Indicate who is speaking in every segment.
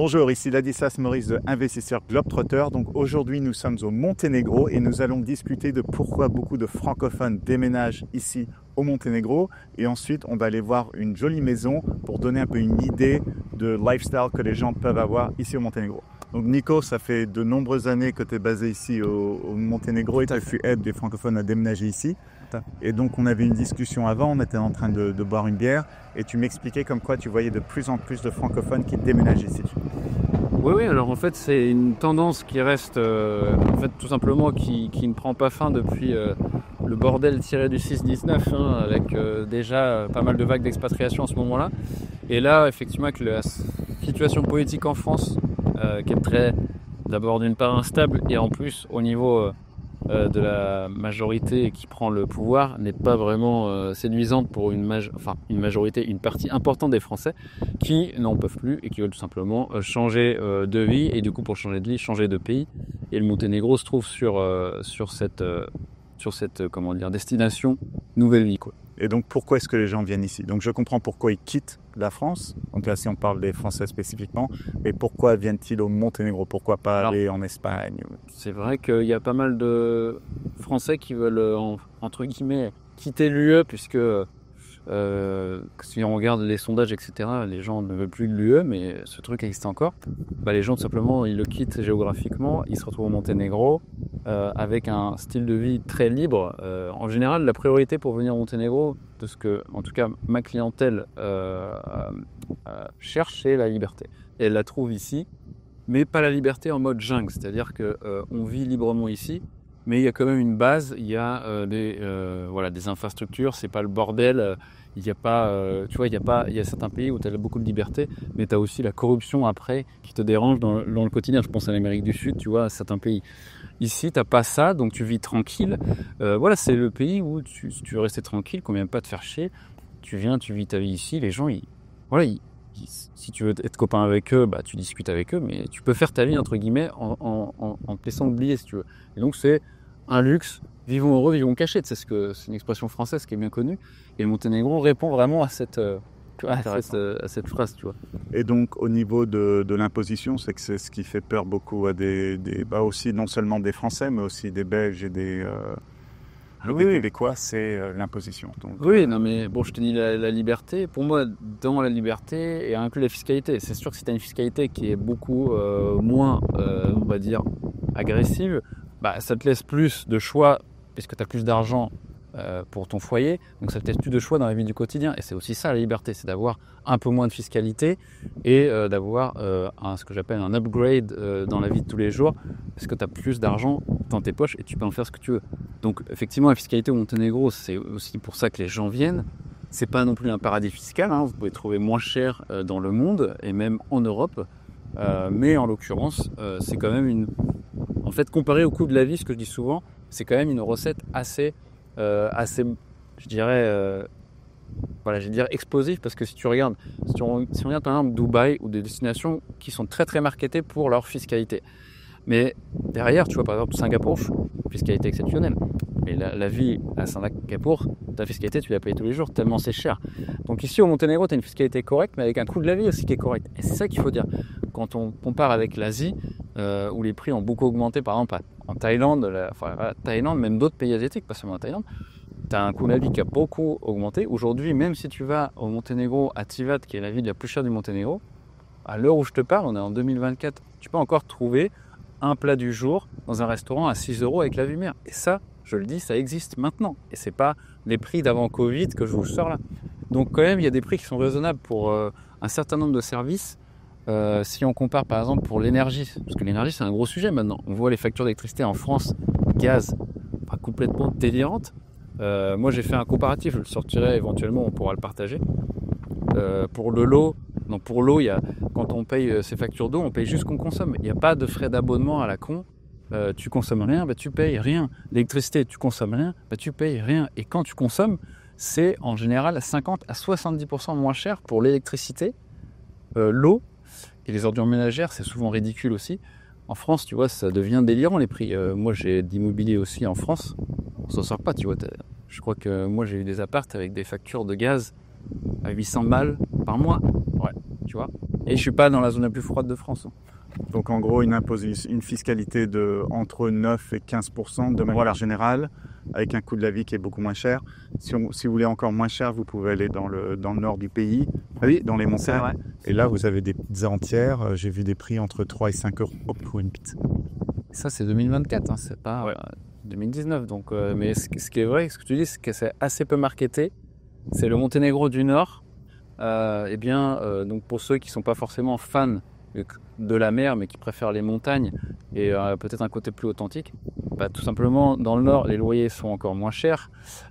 Speaker 1: Bonjour, ici Ladislas Maurice de Investisseur Globetrotter. Donc aujourd'hui nous sommes au Monténégro et nous allons discuter de pourquoi beaucoup de francophones déménagent ici au Monténégro. Et ensuite on va aller voir une jolie maison pour donner un peu une idée de lifestyle que les gens peuvent avoir ici au Monténégro. Donc Nico, ça fait de nombreuses années que tu es basé ici au Monténégro et tu aides des francophones à déménager ici. Et donc on avait une discussion avant, on était en train de boire une bière et tu m'expliquais comme quoi tu voyais de plus en plus de francophones qui déménagent ici.
Speaker 2: Oui, alors en fait c'est une tendance qui reste en fait tout simplement qui ne prend pas fin depuis le bordel tiré du 6-19 avec déjà pas mal de vagues d'expatriation à ce moment-là. Et là effectivement avec la situation politique en France qui est très d'abord d'une part instable et en plus au niveau de la majorité qui prend le pouvoir n'est pas vraiment séduisante pour une majorité, une partie importante des Français qui n'en peuvent plus et qui veulent tout simplement changer de vie et du coup pour changer de vie, changer de pays. Et le Monténégro se trouve sur cette destination nouvelle vie, quoi.
Speaker 1: Et donc pourquoi est-ce que les gens viennent ici? Donc je comprends pourquoi ils quittent la France, donc là si on parle des Français spécifiquement, mais pourquoi viennent-ils au Monténégro? Pourquoi pas aller en Espagne?
Speaker 2: C'est vrai qu'il y a pas mal de Français qui veulent entre guillemets quitter l'UE puisque si on regarde les sondages etc, les gens ne veulent plus de l'UE mais ce truc existe encore. Les gens tout simplement ils le quittent géographiquement, ils se retrouvent au Monténégro avec un style de vie très libre. En général la priorité pour venir au Monténégro, de ce que en tout cas ma clientèle cherche, c'est la liberté. Et elle la trouve ici, mais pas la liberté en mode jungle, c'est-à-dire que on vit librement ici, mais il y a quand même une base, il y a des infrastructures, c'est pas le bordel, il y a pas il y a certains pays où tu as beaucoup de liberté, mais tu as aussi la corruption après qui te dérange dans le quotidien. Je pense à l'Amérique du Sud, tu vois, à certains pays. Ici, t'as pas ça, donc tu vis tranquille. C'est le pays où tu veux rester tranquille, qu'on vient pas te faire chier. Tu viens, tu vis ta vie ici. Les gens, si tu veux être copain avec eux, tu discutes avec eux, mais tu peux faire ta vie entre guillemets en te laissant oublier si tu veux. Et donc c'est un luxe. Vivons heureux, vivons cachés. C'est une expression française qui est bien connue. Et le Monténégro répond vraiment à cette phrase, tu vois.
Speaker 1: Et donc, au niveau de l'imposition, c'est ce qui fait peur beaucoup à aussi non seulement des Français, mais aussi des Belges et des Québécois, c'est l'imposition. Donc,
Speaker 2: je te dis la liberté. Pour moi, dans la liberté, et inclut la fiscalité. C'est sûr que si tu as une fiscalité qui est beaucoup moins, on va dire, agressive, ça te laisse plus de choix, puisque tu as plus d'argent pour ton foyer, donc ça te laisse plus de choix dans la vie du quotidien. Et c'est aussi ça la liberté, c'est d'avoir un peu moins de fiscalité et d'avoir ce que j'appelle un upgrade dans la vie de tous les jours, parce que tu as plus d'argent dans tes poches et tu peux en faire ce que tu veux. Donc effectivement la fiscalité au Monténégro, c'est aussi pour ça que les gens viennent. C'est pas non plus un paradis fiscal, vous pouvez trouver moins cher dans le monde et même en Europe, mais en l'occurrence c'est quand même comparé au coût de la vie, ce que je dis souvent, c'est quand même une recette assez explosif, parce que si on regarde par exemple Dubaï ou des destinations qui sont très très marketées pour leur fiscalité, mais derrière tu vois par exemple Singapour, fiscalité exceptionnelle, mais la vie à Singapour, ta fiscalité tu la payes tous les jours tellement c'est cher. Donc ici au Monténégro tu as une fiscalité correcte, mais avec un coût de la vie aussi qui est correct, et c'est ça qu'il faut dire quand on compare avec l'Asie où les prix ont beaucoup augmenté. Par exemple en Thaïlande, même d'autres pays asiatiques, pas seulement la Thaïlande, tu as un coût de la vie qui a beaucoup augmenté. Aujourd'hui, même si tu vas au Monténégro, à Tivat, qui est la ville la plus chère du Monténégro, à l'heure où je te parle, on est en 2024, tu peux encore trouver un plat du jour dans un restaurant à 6 € avec la vue mer. Et ça, je le dis, ça existe maintenant. Et c'est pas les prix d'avant Covid que je vous sors là. Donc quand même, il y a des prix qui sont raisonnables pour un certain nombre de services. Si on compare par exemple pour l'énergie, parce que l'énergie c'est un gros sujet maintenant, on voit les factures d'électricité en France, gaz, complètement délirantes. Moi j'ai fait un comparatif, je le sortirai éventuellement, on pourra le partager. Pour l'eau, quand on paye ses factures d'eau, on paye juste ce qu'on consomme. Il n'y a pas de frais d'abonnement à la con. Tu consommes rien, tu payes rien. L'électricité, tu consommes rien, tu payes rien. Et quand tu consommes, c'est en général 50 à 70% moins cher pour l'électricité, l'eau. Et les ordures ménagères, c'est souvent ridicule aussi. En France, tu vois, ça devient délirant les prix. Moi, j'ai d'immobilier aussi en France. On s'en sort pas, tu vois. Je crois que moi, j'ai eu des apparts avec des factures de gaz à 800 balles par mois. Ouais, tu vois. Et je suis pas dans la zone la plus froide de France.
Speaker 1: Donc en gros, une fiscalité de entre 9 et 15% de manière générale, avec un coût de la vie qui est beaucoup moins cher. Si vous voulez encore moins cher, vous pouvez aller dans le nord du pays, dans les montagnes. Et là, vous avez des pizzas entières. J'ai vu des prix entre 3 et 5 euros pour une pizza.
Speaker 2: Ça, c'est 2024, c'est pas 2019. Donc, mais ce qui est vrai, ce que tu dis, c'est que c'est assez peu marketé. C'est le Monténégro du Nord. Donc pour ceux qui sont pas forcément fans de la mer, mais qui préfèrent les montagnes et peut-être un côté plus authentique, tout simplement, dans le Nord, les loyers sont encore moins chers,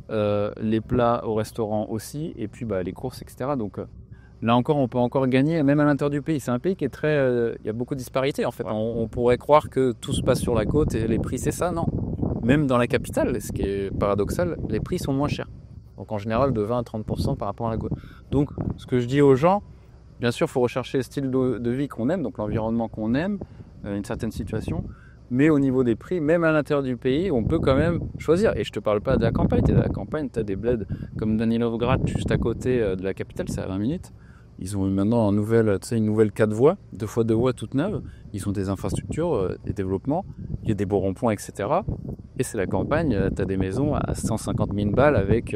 Speaker 2: les plats au restaurant aussi, et puis les courses, etc. Donc là encore, on peut encore gagner, même à l'intérieur du pays. C'est un pays qui est très... il y a beaucoup de disparités, en fait. Ouais. On pourrait croire que tout se passe sur la côte et les prix, c'est ça, non. Même dans la capitale, ce qui est paradoxal, les prix sont moins chers. Donc en général, de 20 à 30% par rapport à la côte. Donc, ce que je dis aux gens, bien sûr, il faut rechercher le style de vie qu'on aime, donc l'environnement qu'on aime, une certaine situation. Mais au niveau des prix, même à l'intérieur du pays, on peut quand même choisir. Et je ne te parle pas de la campagne. Tu es de la campagne, tu as des bleds comme Danilovgrad, juste à côté de la capitale, c'est à 20 minutes. Ils ont maintenant une nouvelle 4 voies, 2x2 voies toutes neuves. Ils ont des infrastructures, des développements, il y a des beaux ronds-points, etc. Et c'est la campagne, tu as des maisons à 150 000 balles avec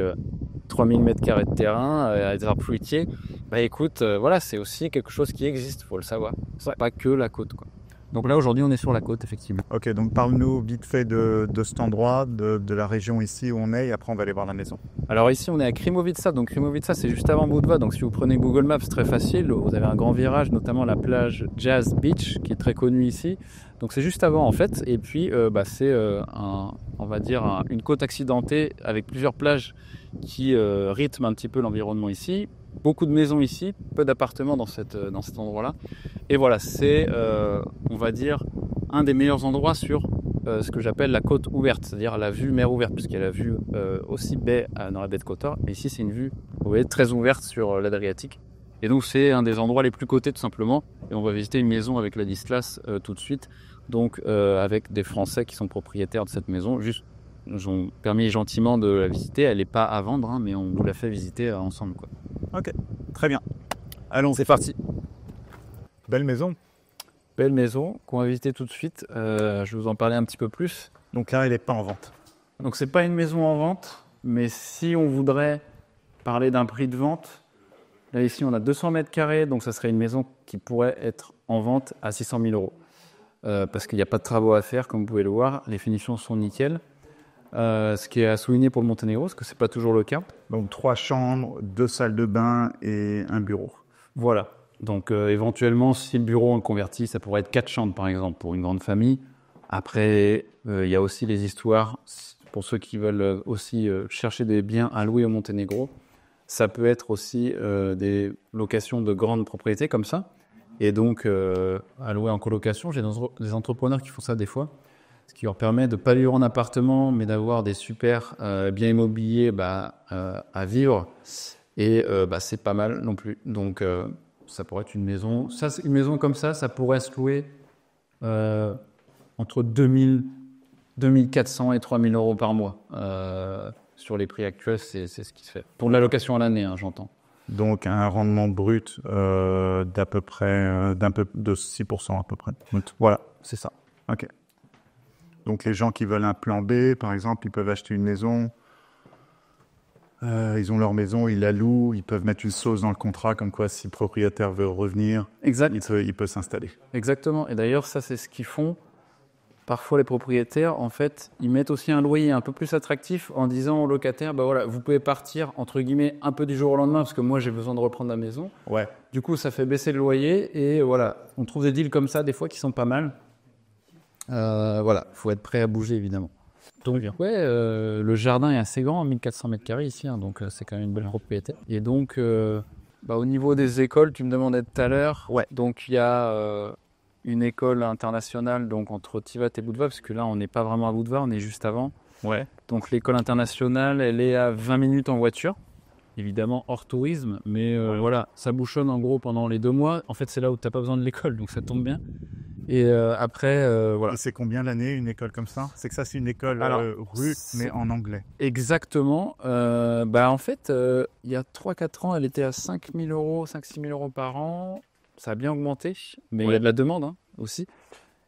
Speaker 2: 3000 m² de terrain, à des arbres fruitiers. Écoute, c'est aussi quelque chose qui existe, il faut le savoir. C'est pas que la côte, quoi. Donc là, aujourd'hui, on est sur la côte, effectivement.
Speaker 1: Ok, donc parle-nous vite fait de cet endroit, de la région ici où on est, et après on va aller voir la maison.
Speaker 2: Alors ici, on est à Krimovica. Donc Krimovica, c'est juste avant Budva. Donc si vous prenez Google Maps, c'est très facile. Vous avez un grand virage, notamment la plage Jazz Beach, qui est très connue ici. Donc c'est juste avant, en fait. Et puis, c'est une côte accidentée avec plusieurs plages qui rythment un petit peu l'environnement ici. Beaucoup de maisons ici, peu d'appartements dans cet endroit-là. Et voilà, c'est, on va dire, un des meilleurs endroits sur ce que j'appelle la côte ouverte, c'est-à-dire la vue mer ouverte, puisqu'il y a la vue aussi baie dans la baie de Kotor. Mais ici, c'est une vue, vous voyez, très ouverte sur l'Adriatique. Et donc, c'est un des endroits les plus cotés, tout simplement. Et on va visiter une maison avec la Dislas tout de suite. Donc, avec des Français qui sont propriétaires de cette maison. Juste, nous ont permis gentiment de la visiter. Elle n'est pas à vendre, mais on nous l'a fait visiter ensemble, quoi.
Speaker 1: Ok, très bien. Allons,
Speaker 2: c'est parti.
Speaker 1: Belle maison.
Speaker 2: Belle maison qu'on va visiter tout de suite. Je vais vous en parler un petit peu plus.
Speaker 1: Donc là, elle n'est pas en vente.
Speaker 2: Donc c'est pas une maison en vente, mais si on voudrait parler d'un prix de vente, là ici on a 200 m², donc ça serait une maison qui pourrait être en vente à 600 000 euros. Parce qu'il n'y a pas de travaux à faire, comme vous pouvez le voir. Les finitions sont nickel. Ce qui est à souligner pour le Monténégro, parce que c'est pas toujours le cas.
Speaker 1: Donc 3 chambres, 2 salles de bain et un bureau.
Speaker 2: Voilà. Donc éventuellement, si le bureau on le convertit, ça pourrait être 4 chambres par exemple pour une grande famille. Après, il y a aussi les histoires, pour ceux qui veulent aussi chercher des biens à louer au Monténégro. Ça peut être aussi des locations de grandes propriétés comme ça. Et donc, à louer en colocation, j'ai des entrepreneurs qui font ça des fois. Ce qui leur permet de ne pas vivre en appartement, mais d'avoir des super biens immobiliers à vivre. Et c'est pas mal non plus. Donc, ça pourrait être une maison. Une maison comme ça pourrait se louer entre 2400 et 3000 euros par mois. Sur les prix actuels, c'est ce qui se fait. Pour de la location à l'année, j'entends.
Speaker 1: Donc, un rendement brut d'à peu près, de 6% à peu près. Voilà, c'est ça. Ok. Donc, les gens qui veulent un plan B, par exemple, ils peuvent acheter une maison. Ils ont leur maison, ils la louent. Ils peuvent mettre une clause dans le contrat, comme quoi, si le propriétaire veut revenir,
Speaker 2: exact.
Speaker 1: Il peut s'installer.
Speaker 2: Exactement. Et d'ailleurs, ça, c'est ce qu'ils font. Parfois, les propriétaires, en fait, ils mettent aussi un loyer un peu plus attractif en disant aux locataires, vous pouvez partir, entre guillemets, un peu du jour au lendemain, parce que moi, j'ai besoin de reprendre la maison.
Speaker 1: Ouais.
Speaker 2: Du coup, ça fait baisser le loyer. Et voilà, on trouve des deals comme ça, des fois, qui sont pas mal. Il faut être prêt à bouger, évidemment. Donc, le jardin est assez grand, 1400 m² ici, donc c'est quand même une belle propriété. Et donc, au niveau des écoles, tu me demandais tout à l'heure.
Speaker 1: Ouais.
Speaker 2: Donc, il y a une école internationale donc entre Tivat et Budva, parce que là, on n'est pas vraiment à Budva, on est juste avant.
Speaker 1: Ouais.
Speaker 2: Donc, l'école internationale, elle est à 20 minutes en voiture. Évidemment, hors tourisme, mais ça bouchonne en gros pendant les 2 mois. En fait, c'est là où tu n'as pas besoin de l'école, donc ça tombe bien. Et après, voilà.
Speaker 1: Et c'est combien l'année, une école comme ça ? C'est que ça, c'est une école rue, mais en anglais.
Speaker 2: Exactement. En fait, il y a 3-4 ans, elle était à 5 000 euros, 5-6 000 euros par an. ça a bien augmenté, mais il y a de la demande aussi.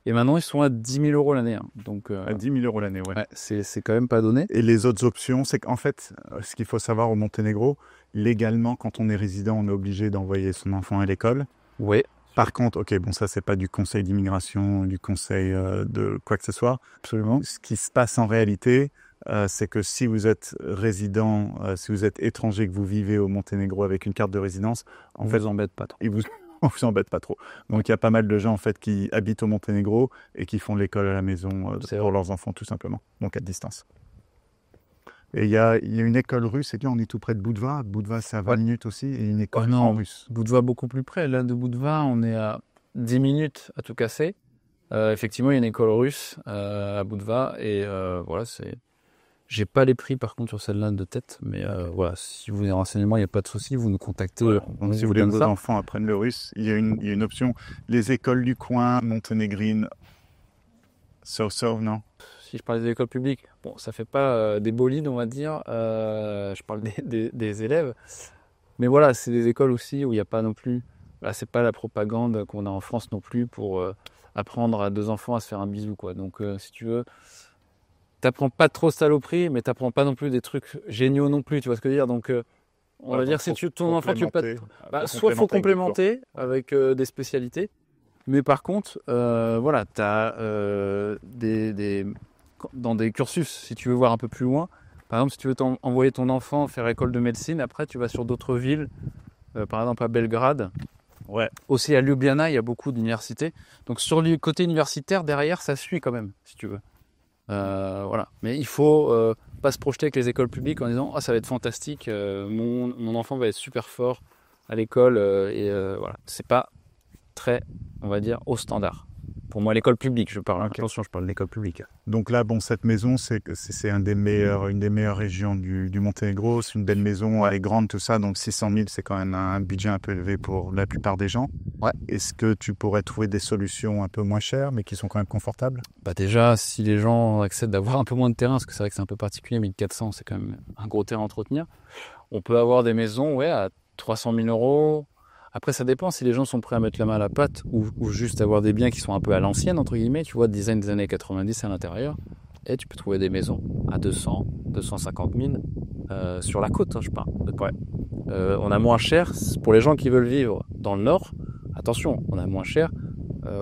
Speaker 2: Et maintenant, ils sont à 10 000 euros l'année. Donc,
Speaker 1: à 10 000 euros l'année, ouais.
Speaker 2: C'est quand même pas donné.
Speaker 1: Et les autres options, c'est qu'en fait, ce qu'il faut savoir au Monténégro, légalement, quand on est résident, on est obligé d'envoyer son enfant à l'école.
Speaker 2: Oui.
Speaker 1: Par contre, ok, bon, ça, c'est pas du conseil d'immigration, du conseil de quoi que ce soit.
Speaker 2: Absolument.
Speaker 1: Ce qui se passe en réalité, c'est que si vous êtes résident, si vous êtes étranger, que vous vivez au Monténégro avec une carte de résidence,
Speaker 2: on vous embête pas trop.
Speaker 1: On vous embête pas trop. Donc il y a pas mal de gens en fait qui habitent au Monténégro et qui font l'école à la maison pour leurs enfants tout simplement, donc à distance. Et il y a une école russe, et puis on est tout près de Budva. Budva c'est à 20 minutes aussi, et une école en russe.
Speaker 2: Budva beaucoup plus près. Là de Budva, on est à 10 minutes à tout casser. Effectivement, il y a une école russe à Budva et voilà, c'est. J'ai pas les prix par contre sur celle-là de tête, mais voilà, si vous avez des renseignements, il n'y a pas de souci, vous nous contactez.
Speaker 1: Donc, si vous voulez que vos enfants apprennent le russe, il y a une option. Les écoles du coin, monténégrines, non?
Speaker 2: Si je parle des écoles publiques, bon, ça fait pas des bolides, on va dire. Je parle des élèves, mais voilà, c'est des écoles aussi où il n'y a pas non plus. Là, c'est pas la propagande qu'on a en France non plus pour apprendre à deux enfants à se faire un bisou, quoi. Donc, si tu veux. T'apprends pas trop saloperie, mais t'apprends pas non plus des trucs géniaux non plus, tu vois ce que je veux dire. Donc, on va dire si ton enfant, tu peux pas. Soit faut complémenter avec des spécialités, mais par contre, voilà, t'as dans des cursus, si tu veux voir un peu plus loin. Par exemple, si tu veux envoyer ton enfant faire école de médecine, après tu vas sur d'autres villes, par exemple à Belgrade.
Speaker 1: Ouais.
Speaker 2: Aussi à Ljubljana, il y a beaucoup d'universités. Donc sur le côté universitaire, derrière, ça suit quand même, si tu veux. Voilà, mais il faut pas se projeter avec les écoles publiques en disant ça va être fantastique, mon enfant va être super fort à l'école et voilà, c'est pas très, on va dire, au standard. Pour moi, l'école publique, je parle. Okay. Attention, je parle de l'école publique.
Speaker 1: Donc là, bon, cette maison, c'est une des meilleures régions du Monténégro. C'est une belle maison, elle est grande, tout ça. Donc 600 000, c'est quand même un budget un peu élevé pour la plupart des gens.
Speaker 2: Ouais.
Speaker 1: Est-ce que tu pourrais trouver des solutions un peu moins chères, mais qui sont quand même confortables?
Speaker 2: Bah déjà, si les gens acceptent d'avoir un peu moins de terrain, parce que c'est vrai que c'est un peu particulier, 1400, c'est quand même un gros terrain à entretenir. On peut avoir des maisons, à 300 000 euros. Après, ça dépend si les gens sont prêts à mettre la main à la pâte ou juste avoir des biens qui sont un peu à l'ancienne, entre guillemets, tu vois, design des années 90 à l'intérieur. Et tu peux trouver des maisons à 200, 250 000 sur la côte, je parle. Ouais. On a moins cher pour les gens qui veulent vivre dans le nord. Attention, on a moins cher.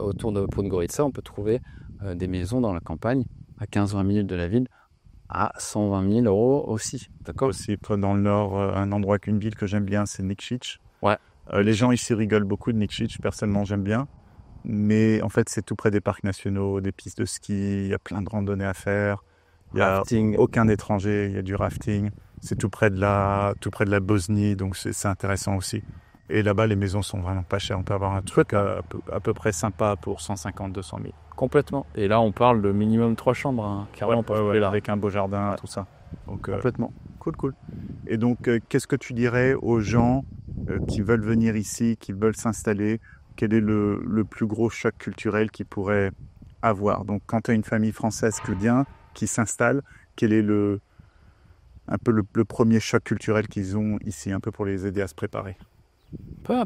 Speaker 2: Autour de Podgorica, on peut trouver des maisons dans la campagne à 15-20 minutes de la ville à 120 000 euros aussi.
Speaker 1: D'accord. Aussi, dans le nord, un endroit qu'une ville que j'aime bien, c'est Nikšić.
Speaker 2: Ouais.
Speaker 1: Les gens ici rigolent beaucoup de Nikšić, personnellement j'aime bien, mais en fait c'est tout près des parcs nationaux, des pistes de ski, il y a plein de randonnées à faire, il n'y a aucun étranger, il y a du rafting, c'est tout près de la Bosnie, donc c'est intéressant aussi. Et là-bas les maisons sont vraiment pas chères, on peut avoir un truc à peu près sympa pour 150-200 000.
Speaker 2: Complètement, et là on parle de minimum 3 chambres, carrément
Speaker 1: là. Avec un beau jardin, tout ça. Donc,
Speaker 2: complètement.
Speaker 1: Cool. Et donc qu'est-ce que tu dirais aux gens qui veulent venir ici, qui veulent s'installer? Quel est le plus gros choc culturel qu'ils pourraient avoir? Donc, quand tu as une famille française qui s'installe, quel est un peu le premier choc culturel qu'ils ont ici, un peu pour les aider à se préparer?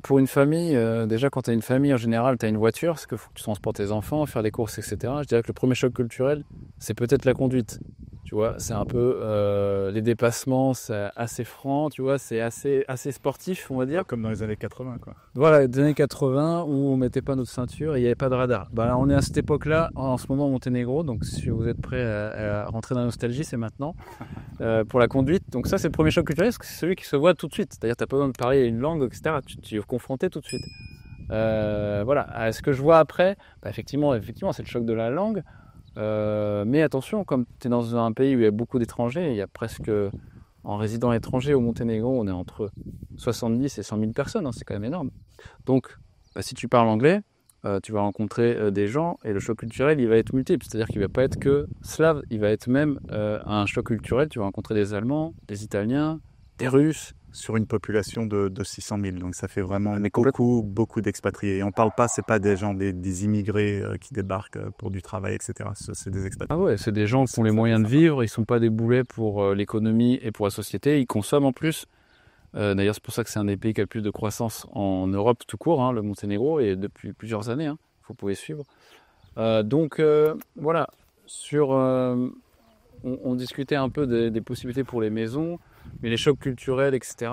Speaker 2: Pour une famille, déjà quand tu as une famille, en général, tu as une voiture, parce qu'il faut que tu transportes tes enfants, faire des courses, etc. Je dirais que le premier choc culturel, c'est peut-être la conduite. Tu vois, c'est un peu les dépassements, c'est assez franc, tu vois, c'est assez sportif, on va dire.
Speaker 1: Comme dans les années 80, quoi.
Speaker 2: Voilà, les années 80 où on mettait pas notre ceinture et il n'y avait pas de radar. Là, on est à cette époque-là, en ce moment, au Monténégro, donc si vous êtes prêts à rentrer dans la nostalgie, c'est maintenant, pour la conduite. Donc ça, c'est le premier choc culturel, parce que c'est celui qui se voit tout de suite. C'est-à-dire, tu n'as pas besoin de parler une langue, etc. Tu es confronté tout de suite. Voilà, ce que je vois après, effectivement, c'est le choc de la langue. Mais attention, comme tu es dans un pays où il y a beaucoup d'étrangers, il y a presque, en résidant étranger au Monténégro, on est entre 70 et 100 000 personnes, c'est quand même énorme. Donc, si tu parles anglais, tu vas rencontrer des gens et le choc culturel, il va être multiple. C'est-à-dire qu'il ne va pas être que slave, il va être même un choc culturel. Tu vas rencontrer des Allemands, des Italiens, des Russes.
Speaker 1: Sur une population de 600 000, donc ça fait vraiment beaucoup d'expatriés. Et on parle pas, c'est pas des gens, des immigrés qui débarquent pour du travail, etc. C'est des expatriés.
Speaker 2: Ah ouais, c'est des gens qui ont les moyens de vivre, ils sont pas des boulets pour l'économie et pour la société, ils consomment en plus. D'ailleurs, c'est pour ça que c'est un des pays qui a le plus de croissance en Europe tout court, hein, le Monténégro, et depuis plusieurs années, hein, vous pouvez suivre. Voilà, on discutait un peu des possibilités pour les maisons, mais les chocs culturels, etc.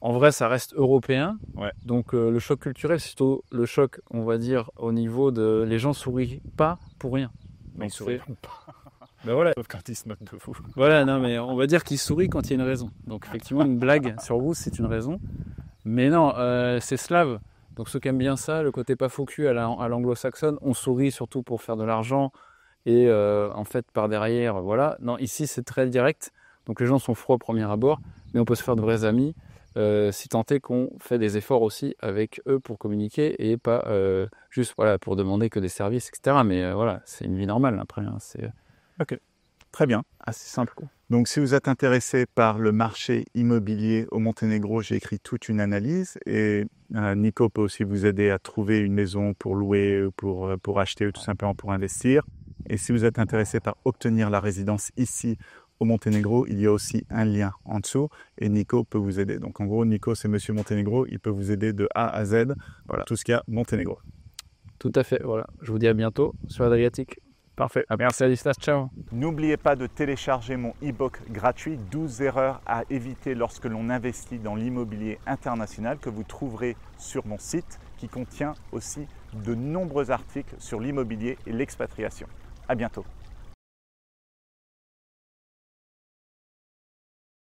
Speaker 2: En vrai, ça reste européen.
Speaker 1: Ouais.
Speaker 2: Donc le choc culturel, c'est plutôt le choc, on va dire, au niveau de... Les gens sourient pas pour rien.
Speaker 1: Mais ils
Speaker 2: Donc,
Speaker 1: sourient
Speaker 2: c'est-
Speaker 1: pas.
Speaker 2: Ben voilà.
Speaker 1: Sauf quand ils se moquent de vous.
Speaker 2: Voilà, non, mais on va dire qu'ils sourient quand il y a une raison. Donc effectivement, une blague sur vous, c'est une raison. Mais non, c'est slave. Donc ceux qui aiment bien ça, le côté pas faux cul à l'anglo-saxonne, on sourit surtout pour faire de l'argent. Et en fait, par derrière, voilà. Non, ici, c'est très direct. Donc les gens sont froids au premier abord, mais on peut se faire de vrais amis. Si tant est qu'on fait des efforts aussi avec eux pour communiquer et pas juste voilà, pour demander que des services, etc. Mais voilà, c'est une vie normale après. Hein, c'est
Speaker 1: Ok, très bien.
Speaker 2: assez simple, quoi.
Speaker 1: Donc, si vous êtes intéressé par le marché immobilier au Monténégro, j'ai écrit toute une analyse et Nico peut aussi vous aider à trouver une maison pour louer, pour acheter ou tout simplement pour investir. Et si vous êtes intéressé par obtenir la résidence ici au Monténégro, il y a aussi un lien en dessous et Nico peut vous aider. Donc, en gros, Nico, c'est Monsieur Monténégro, il peut vous aider de A à Z. Voilà, tout ce qu'il y a Monténégro.
Speaker 2: Tout à fait, voilà. Je vous dis à bientôt sur Adriatique.
Speaker 1: Parfait.
Speaker 2: Merci à distance, ciao.
Speaker 1: N'oubliez pas de télécharger mon e-book gratuit 12 erreurs à éviter lorsque l'on investit dans l'immobilier international que vous trouverez sur mon site qui contient aussi de nombreux articles sur l'immobilier et l'expatriation. À bientôt.